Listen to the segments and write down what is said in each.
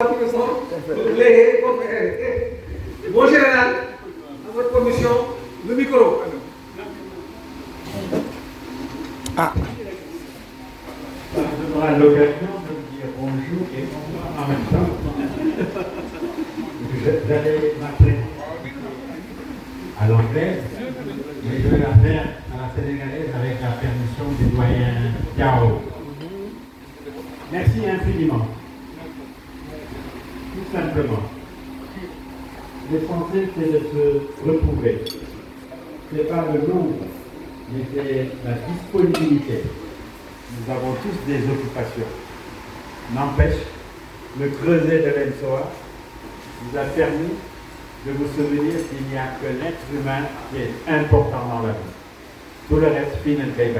Mon général, à votre commission, le micro. Ah. Ça me donnera l'occasion de vous dire bonjour et bonsoir en même temps. Vous allez m'appeler à l'anglaise, mais je vais la faire à la sénégalaise avec la permission du doyen Diao. Merci infiniment. Tout simplement. L'essentiel, c'est de se retrouver. Ce n'est pas le nombre, mais c'est la disponibilité. Nous avons tous des occupations. N'empêche, le creuset de l'ENSOA vous a permis de vous souvenir qu'il n'y a que l'être humain qui est important dans la vie. Tout le reste, fin and pay.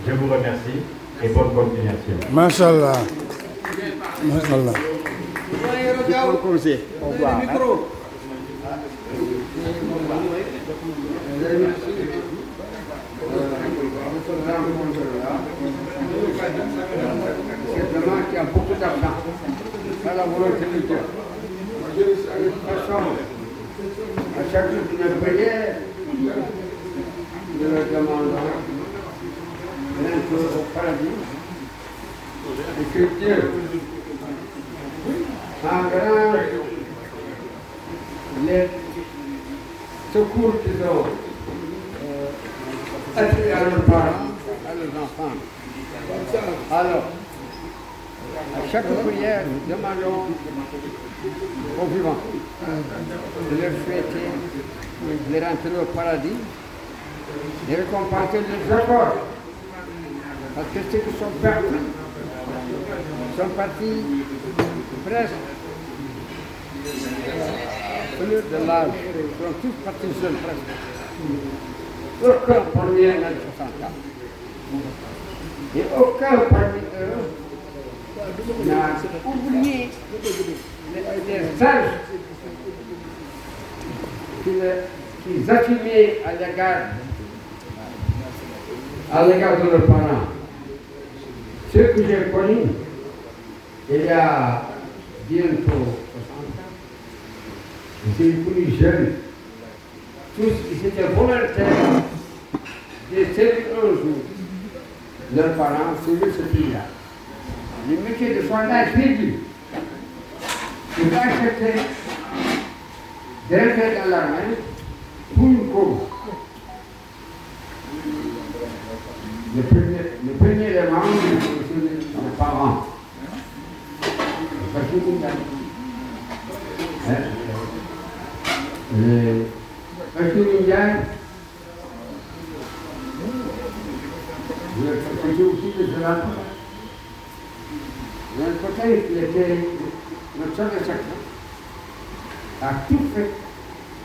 Je vous remercie et bonne continuation. Masha'Allah. Masha'Allah. Au revoir. Micro. C'est vraiment qu'il y a beaucoup d'argent. Pas la volonté de Dieu. De toute façon, à chaque fois qu'une prière, nous le demandons l'entrée au paradis. Et que Dieu, en grand, les secours qu'ils ont attirés à leurs parents, à leurs enfants. Alors, à chaque prière, nous demandons aux vivants de leur souhaiter de les rentrer au paradis, de récompenser leurs efforts. Parce que ceux qui sont partis presque au lieu de l'âge, ils sont tous partis jeunes presque. Aucun parmi eux n'a 60 ans. Et aucun parmi eux n'a oublié les sages qu'ils affirmaient à l'égard de leurs parents. Ceux que j'ai connus, il y a bientôt 60 ans, c'est les plus jeunes. Tous, ils étaient volontaires de servir un jour leurs parents sur ce pays-là. Le métier de soignage réduit. Ils ont accepté d'entrer dans l'armée pour une cause. Le premier élément, c'est les parents. Parce que j'ai aussi de cela. D'un côté, il était notre chef de section, a tout fait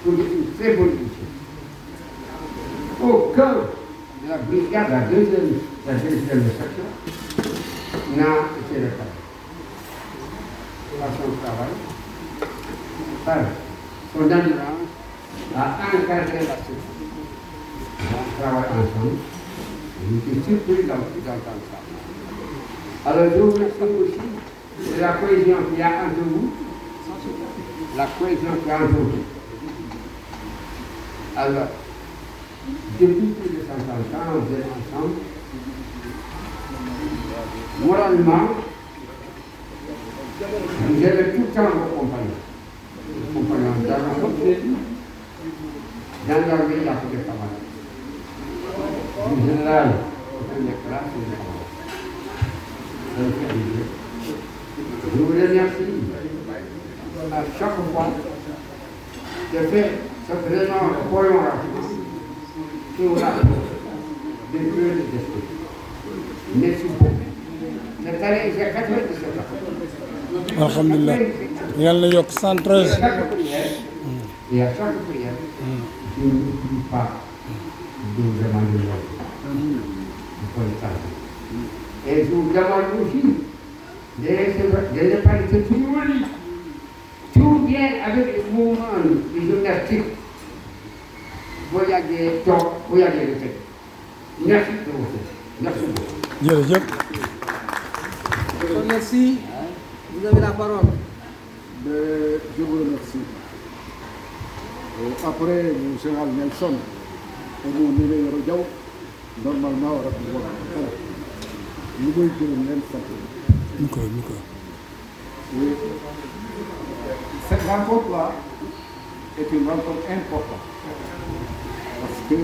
pour une très bonne mission. Aucun de la brigade, la deuxième section, n'a été réparé. Par son travail, par son endurance, a encadré la section. On travaille ensemble. Je suis surpris d'entendre ça. Alors je vous remercie aussi de la cohésion qu'il y a entre vous, la cohésion qu'il y a entre vous. Alors, depuis plus de 50 ans, vous êtes ensemble. Moralement, vous avez tout le temps vos compagnons. Vos compagnons dans l'armée, il y a beaucoup de camarades. En général, dans les classes, je vous remercie à chaque fois de faire cette réunion voyons qui nous rappelle des lieux de d'esprit. Merci beaucoup. Cette année, j'ai 97 ans. Alhamdulillah. Yàlla yokk 113. Et à chaque prière, je n'oublie pas de vous demander de et je vous demande aussi de ne pas laisser tout bien avec les mouvements, les gymnastiques. Voyager, voyager le fait. Merci de vous faire. Merci beaucoup. Jërëjëf. Merci. Vous avez la parole. je vous remercie. Après le général Nelson et mon aîné Yoro, normalement, on va pouvoir. Nous voulons que nous oui. Cette rencontre-là est une rencontre importante parce que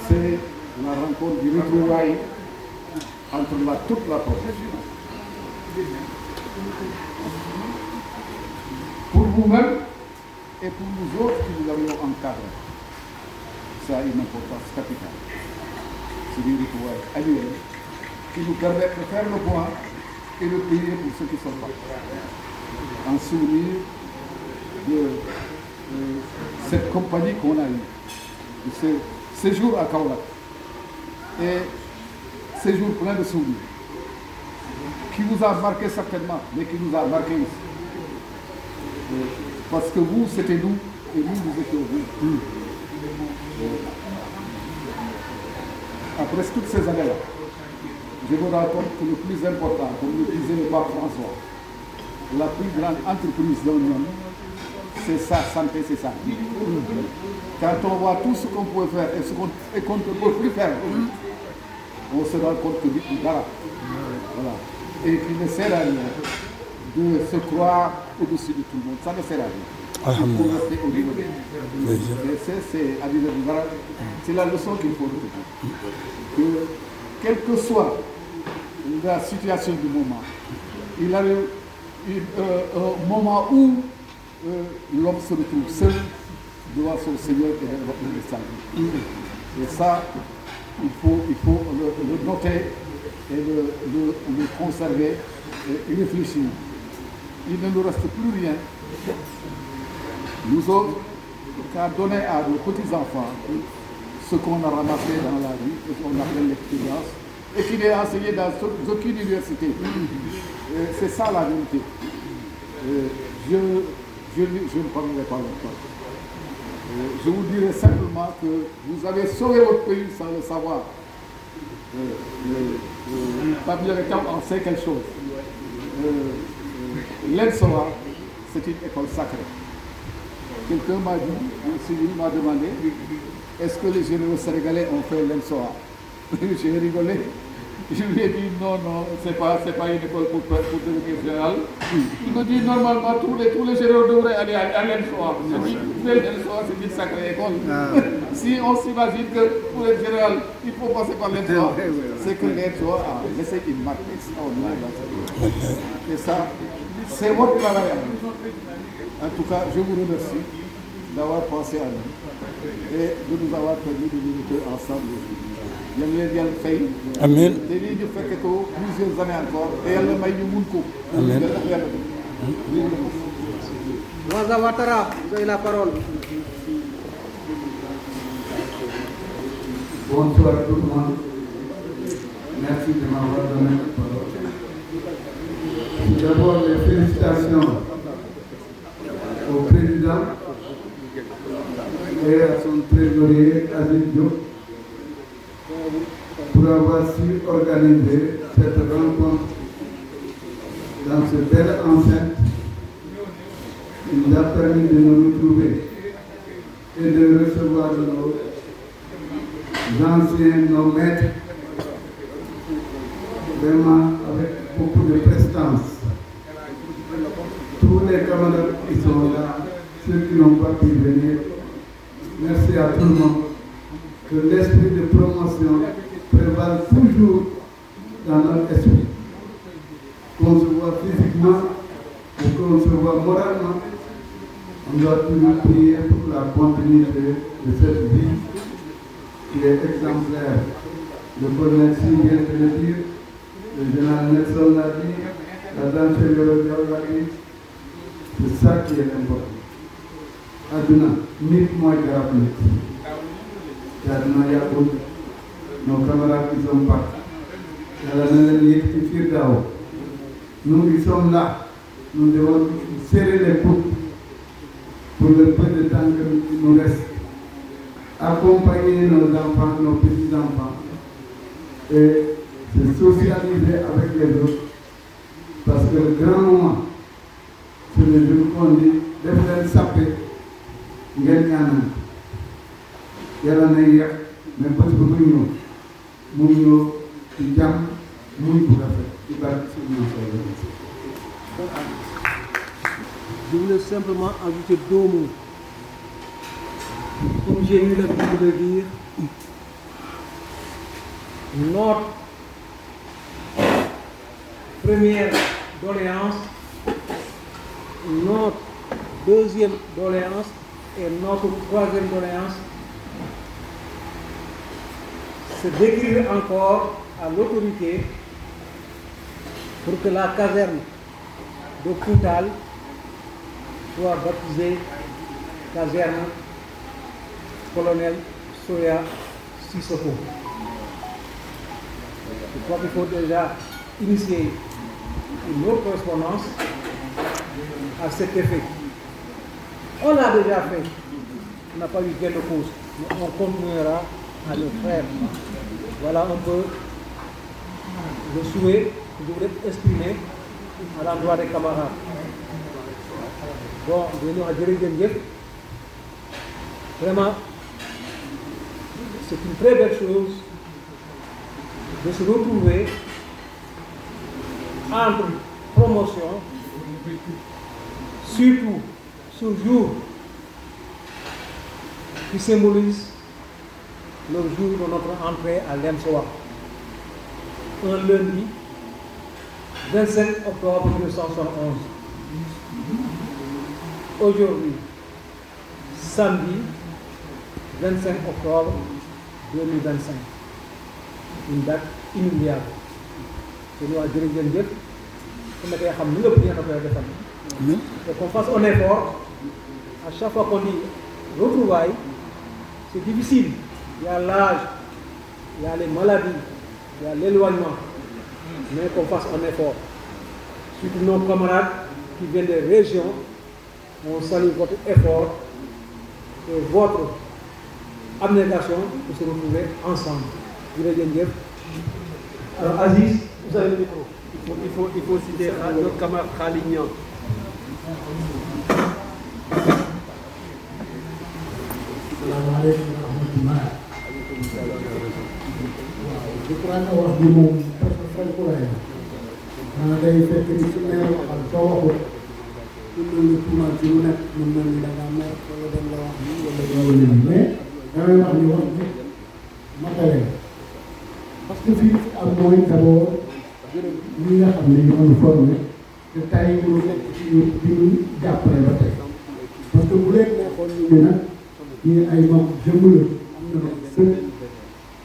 c'est la rencontre du retrouvaille entre toute la profession. Pour vous-même et pour nous autres qui nous avions encadrés, ça a une importance capitale. C'est du retrouvaille annuel qui nous permet de faire le point et de prier pour ceux qui sont pas. En souvenir de cette compagnie qu'on a eue, de ce séjour à Kaolack, et séjour plein de souvenirs, qui vous a marqué certainement, mais qui nous a marqué aussi. Parce que vous, c'était nous, et nous étions vous. Après toutes ces années-là, je me rends compte que le plus important, comme le disait le pape François, la plus grande entreprise d'un homme, c'est sa santé, c'est sa vie. Quand on voit tout ce qu'on peut faire et qu'on ne peut plus faire, on se rend compte que du coup, voilà. Et qu'il ne sert à rien de se croire au-dessus de tout le monde. Ça ne sert à rien. Il faut rester au niveau de c'est la leçon qu'il faut retenir. Que quelle que soit la situation du moment, il arrive un moment où l'homme se retrouve seul devant son Seigneur et le salut. Et ça, il faut le noter et le conserver et réfléchir. Il ne nous reste plus rien, nous autres, qu'à donner à nos petits-enfants ce qu'on a ramassé dans la vie, ce qu'on appelle l'expérience, et qui est enseigné dans aucune université. C'est ça la vérité. Je ne parlerai pas longtemps. Je vous dirai simplement que vous avez sauvé votre pays sans le savoir. Pape en sait quelque chose. L'ENSOA, c'est une école sacrée. Quelqu'un m'a dit, m'a demandé, est-ce que les généraux sénégalais ont fait l'ENSOA? J'ai rigolé. Je lui ai dit non, c'est pas une école pour devenir général. Il me dit normalement tous les généraux devraient aller à l'ENSOA. Je dis, mais l'ENSOA c'est une sacrée école. Si on s'imagine que pour être général, il faut passer par l'ENSOA, c'est que l'ENSOA a laissé une marque extraordinaire dans cette école. Et ça, c'est votre travail. En tout cas, je vous remercie d'avoir pensé à nous et de nous avoir permis de militer ensemble aujourd'hui. Amen. Plusieurs années encore. Et elle m'a dit Amen. Waza Ouattara, vous avez la parole. Bonsoir tout le monde. Merci de m'avoir donné la parole. D'abord, les félicitations au président et à son trésorier Aziz Diop pour avoir su organiser cette rencontre dans ce bel enceinte. Il nous a permis de nous retrouver et de recevoir nos anciens, nos maîtres, vraiment avec beaucoup de prestance. Tous les camarades qui sont là, ceux qui n'ont pas pu venir, merci à tout le monde. Que l'esprit de promotion prévale toujours dans notre esprit. Qu'on se voit physiquement ou qu'on se voit moralement, on doit toujours prier pour la continuité de cette vie qui est exemplaire. Le colonel Si vient de le dire, le général Nelson l'a dit, la dame Chéléro l'a dit, c'est ça qui est important. Aduna, nit mooy garab nit. Aduna yàggul, nos camarades qui sont partis. Yàlla na leen yëg ci Firdaaw. Nous qui sommes là, nous devons serrer les coudes pour le peu de temps qui nous reste. Accompagner nos enfants, nos petits-enfants et se socialiser avec les autres. Parce que le grand moment c'est les jours qu'on dit def leen sàppe ngeen ñaanal yàlla na yéex mais bés bu muy ñëw mu ñëw ci jàmm muy bu rafet ci barke Seydina Sallallahu. Je voulais simplement ajouter 2 mots. Comme j'ai eu l'habitude de dire, notre première doléance, notre deuxième doléance et notre troisième doléance, c'est d'écrire encore à l'autorité pour que la caserne de Koutal soit baptisée caserne colonel Soya Sissoko. Je crois qu'il faut déjà initier une autre correspondance à cet effet. On l'a déjà fait, on n'a pas eu gain de cause, mais on continuera à le faire. Voilà un peu le souhait que je voulais exprimer à l'endroit des camarades. Bon, vraiment, c'est une très belle chose de se retrouver entre promotion, surtout ce jour qui symbolise le jour de notre entrée à l'EMSOA. Un lundi 25 octobre 1971. Aujourd'hui, samedi 25 octobre 2025. Une date inoubliable. C'est nous à Djeri et qu'on fasse un effort. À chaque fois qu'on dit retrouvailles, c'est difficile. Il y a l'âge, il y a les maladies, il y a l'éloignement. Mais qu'on fasse un effort. Surtout nos camarades qui viennent des régions, on salue votre effort et votre abnégation pour se retrouver ensemble. Alors Aziz, vous avez le micro. Il faut citer notre camarade Khalignan. Je crois que wax bi moom parce que fan ku lay day fekk ni su neex waxal soo waxul ku mel ni tuumaal ci lu nekk mu mel ni da ngaa mer wala dem la wax nii wala loolu la mais damay wax ni wax bi matale parce que fii am mooy d'abord ñi nga xam ne ñoo ñu formé te tey ñu nekk ci ñu di ñu jàppale ba tey parce que bu leen neexoon ñu ne nag ñii ay mag jëmm la am na nag sën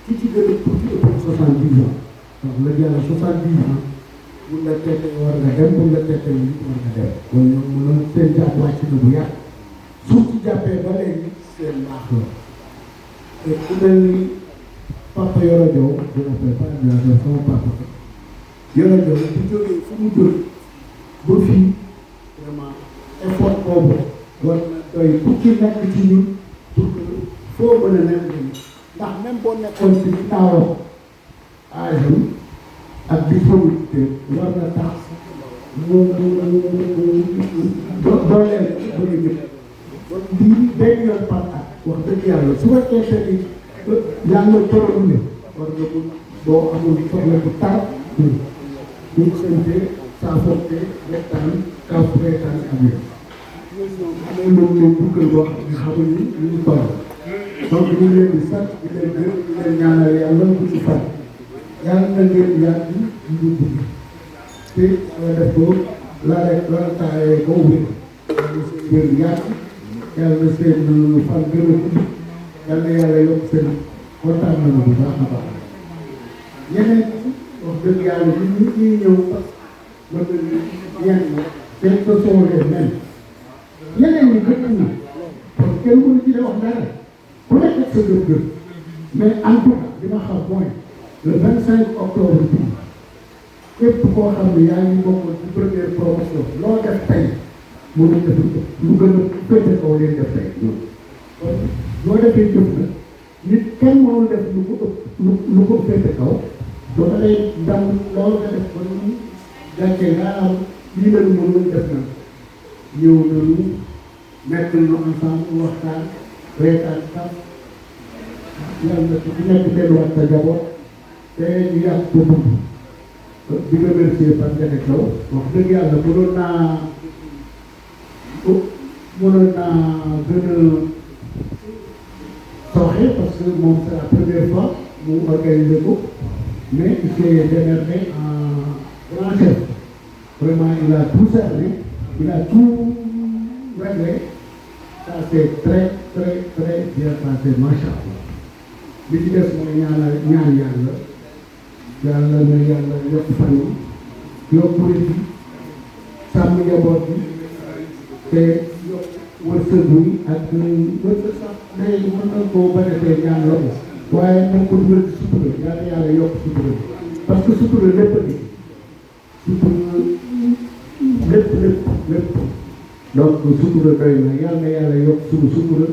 ki ci gën a tuuti ëpp 70 ans wax la yàlla 70 ans mun la tete war nga dem mun la tete yi war nga dem kon ñoom mënoon seen jàpp wàcc na bu yàgg suuf ci jàppee ba léegi seen baax la te ku mel ni papa Yoro Diaw je l'appelle pas admirateur sama papa Yoro Diaw bu jógee fu mu jóg ba fii vraiment effort boobu war na doy ku ci nekk ci ñun pour que foo mën a nekk ndax même boo nekkoon ci taawam aajam ak disponibilité war na tax doo leen bëgg a jëm kon lii benn yoon par at wax dëgg yàlla su fekkee ni yàlla toroon ne war nga mun boo amul soxla bu tar ñu sente saa fotte waxtaan kaaf reetaan ak yéen ñoom amee loolu leen dugal boo xam ne xamuñu ñu ñu toll donc ñu ngi leen di sant di leen gërëm di leen ñaanal yàlla bu ci fan yàlla na ngeen yàgg ñu dugg te yàlla def ko la taayee ba wér yàlla seen wér yàgg yàlla na seen fan gën a gudd yàlla yàlla yokk seen kontaan nañu bu baax a baax ñeneen wax dëgg yàlla ñuy ñëw parce que yenn seen ko soolee même ñeneen ñi gën nañu parce que kenn mënu ci de wax dara ku nekk ak sa gëm-gëm mais en tout cas li ma xam mooy le 25 octobre bi képp koo xam ne yaa ngi bokkoon ci première promotion loo def tey mën a def lu gën a féete kaw leen def tey kon loo defee jëf nag nit kenn mënul def lu ko ëpp lu ko féete kaw doo lay ndam loolu nga def ba ñu gàccee nga am lii la ñu mënul def nag ñëw nañu nekk nañu ensemble waxtaan reetaan sax yàlla ku nekk delluwaat sa njaboot te ñu yàgg ko dund di remercier par Ndiaga Thiaw wax dëgg yàlla mënoon naa gën a sooxe parce que moom c'est la première fois mu organiser ko mais il s'est démerdé en grand chef vraiment il a tout servi il a tout réglé ça c'est très très très bien passé macha allah li ci des mooy ñaan yàlla yàlla na yàlla yokk fan yi yokk wér gi sàmm njaboot bi te yokk wërsëg yi ak wërsëg sax day mën na koo bañ a tee ñaan la waaye nañ ko dugal ci sutura yàlla yàlla yokk sutura parce que sutura lépp a ngi sutura lépp donc sutura doy na yàlla yokk suñu sutura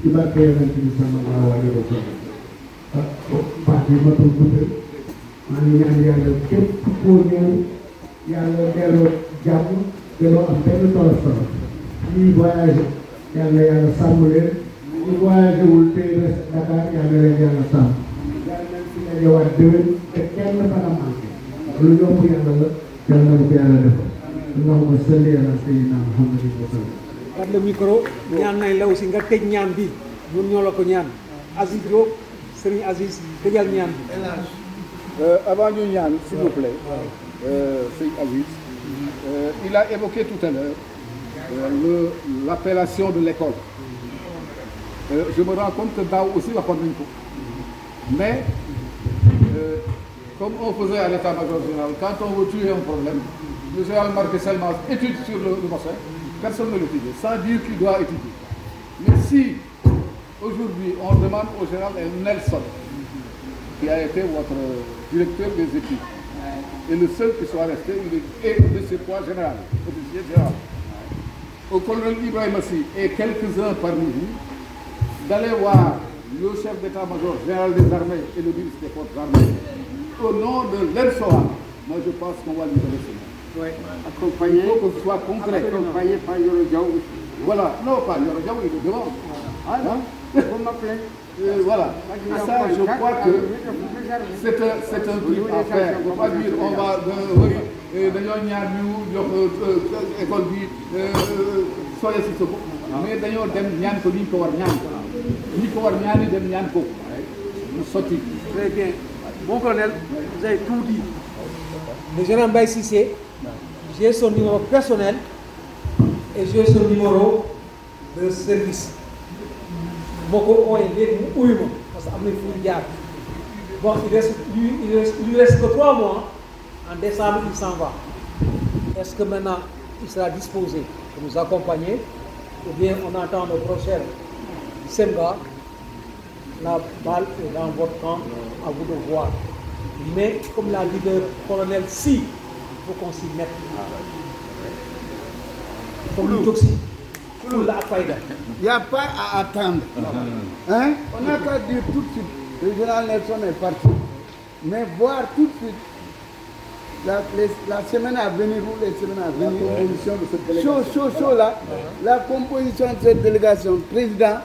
ci barke Yonent bi sallallahu alayhi wa sallam baat yi matul guddal maa ngi ñaan yàlla képp koo ñëw yàlla delloo jàmm delloo am benn tolof tolof ñuy voyagé yàlla sàmm leen ñu voyagé wul tey res Dakar yàlla leen yàlla sàmm yàlla nañ fi dajewaat déwén te kenn bana manqué lu yomb yàlla la yàlla na ko yàlla def allahumma salli ala sayyidina Muhammadin wa sallam. Kat le micro ñaan nañ la aussi nga tëj ñaan bi ñun ñoo la ko ñaan Aziz Diop Serigne Aziz tëjal ñaan bi. Avant ñu ñaan s'il vous plaît Serigne Aziz il a évoqué tout à l'heure l'appellation de l'école. Je me rends compte que daaw aussi waxoon nañ ko mais comme on faisait à l'état-major général quand on veut tuer un problème le général marquait seulement étude sur le bassin personne ne l'étudie sans dire qu'il doit étudier mais si aujourd'hui on demande au général Nelson qui a été votre directeur des études et le seul qui soit resté il est de ses poids général officier général au colonel Ibrahima Sy et quelques-uns parmi vous d'aller voir le chef d'état-major général des armées et le ministre des forces armées au nom de l'ENSOA. Moi je pense qu'on va lui donner ce nom. Oui, accompagné. Il faut que ce soit concret. Accompagné par Yoro Diaw. Voilà, non pas Yoro Diaw, il est devant. Ah non, vous m'appelez. Voilà, et ça je crois que c'est un truc à faire. On va dire on va dañoo ñaar ñu jox école bi sooye si sa mais dañoo dem ñaan ko li ñu ko war ñaan ko ñi ko war ñaani dem ñaan ko mu sotti. Très bien. Bon colonel, vous avez tout dit. Le général Mbaye Cissé, j'ai son numéro personnel et j'ai son numéro de service. Moo ko ooyee léegi mu uyu ma parce que am na fu ñu jaar. Bon, il lui reste que 3 mois. En décembre, il s'en va. Est-ce que maintenant, il sera disposé de nous accompagner ou bien on attend le prochain Semga? La balle est dans votre camp, à vous de voir. Mais comme l'a dit le colonel, si, il faut qu'on s'y mette. Comme le toxique. Tout la fayda. Il n'y a pas à attendre. Hein? On n'a qu'à dire tout de suite. Le général Nelson est parti. Mais voir tout de suite la semaine à venir ou les semaines à venir. La composition de cette délégation. Chaud là. La composition de cette délégation. Président,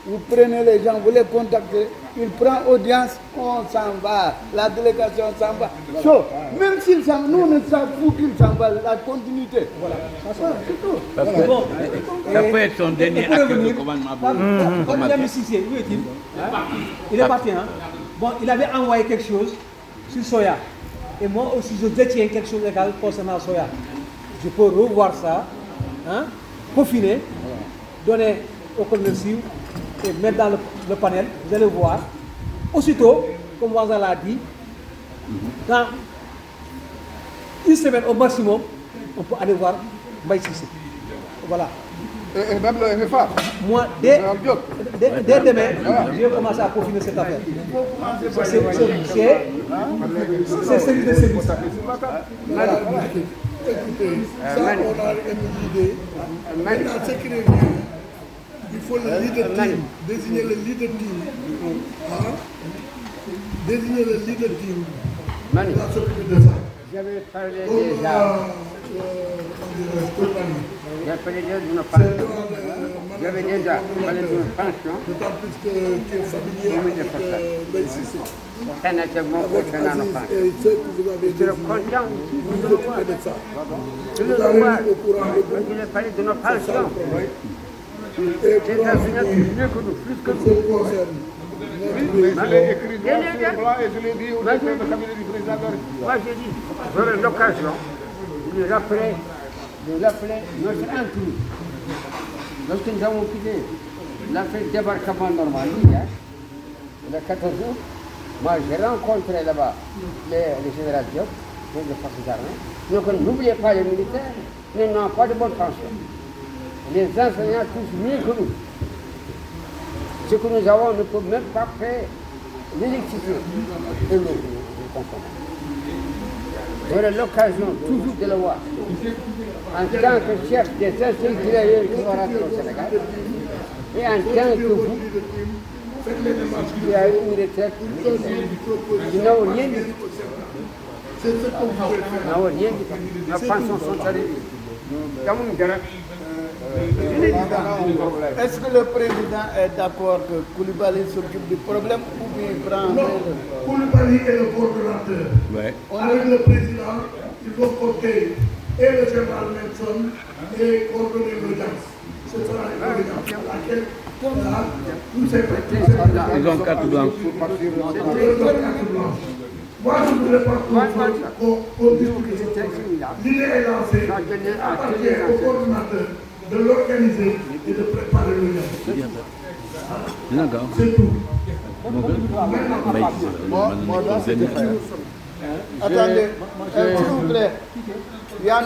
vous prenez les gens, vous les contactez, il prend audience, on s'en va. La délégation s'en va. Chaud. Même s'il s'en va, nous on s'en fout qu'il s'en va. La continuité. Voilà. C'est tout. Parce que Bon, ça peut être son dernier acte de commandement. Où est-il? Il est parti, hein? Bon, il avait envoyé quelque chose sur Soya. Et moi aussi, je détiens quelque chose égal concernant Soya. Je peux revoir ça, hein, peaufiner, donner au colonel Siw et mettre dans le panel. Vous allez voir. Aussitôt, comme Waza l'a dit, dans une semaine au maximum, on peut aller voir Mbaye Cissé. Voilà. Et même le MFA. Moi, dès demain, je vais commencer à peaufiner cette affaire. C'est service de service. Écoutez, ça on a une idée. Maintenant, ce qui revient, il faut le leader team, désigner le leader team. Hein? Désigner le leader team. Mani, On va s'occuper de ça. j'avais parlé Donc, déjà. compagnie. J'ai appelé une pension. J'avais déjà parlé d'une pension. D'autant plus que tu es familier avec l'ICC. C'est un achèvement pour faire une pension. Et ce que vous avez Je suis dit, content. vous vous occupez de ça. Je le Vous avez vois. mis au courant de Je lui ai parlé de nos pensions. Et Les pour en enseignants sont finir, mieux que nous, plus que ce nous. qui concerne notre Je l'ai écrit noir Bien, sur bien. blanc et je l'ai dit au directeur de cabinet du président de la République. Moi, j'ai dit, j'aurai l'occasion de l'appeler notre intrus. Lorsque nous avons quitté l'affaire débarquement normal, le 14 août, moi j'ai rencontré là-bas les généraux Diop, de forces armées. Donc n'oubliez pas les militaires, ils n'ont pas de bonne pension. Les enseignants touchent mieux que nous. Ce que nous avons ne peut même pas faire l'électricité et l'eau. J'aurai l'occasion toujours de le voir. En tant que chef des instituts qui vont rentrer au Sénégal, et en tant que vous, qui avez une retraite, qui n'ont rien dit. N'ont rien dit. Nos pensions sont arrivées. Est-ce que le président est d'accord que Koulibaly s'occupe du problème ou bien il prend... Non, Koulibaly est le coordonnateur. Ouais. Avec le président, il faut porter et le général Nelson et coordonner l'audience. Ce sera une audience à laquelle tous ces petits Ils ont carte blanche. Moi, je ne voulais pas qu'on discute. L'idée est lancée, appartient au coordonnateur de l'organiser et de préparer l'audience. D'accord. C'est tout. Attendez, s'il vous plaît. Il y a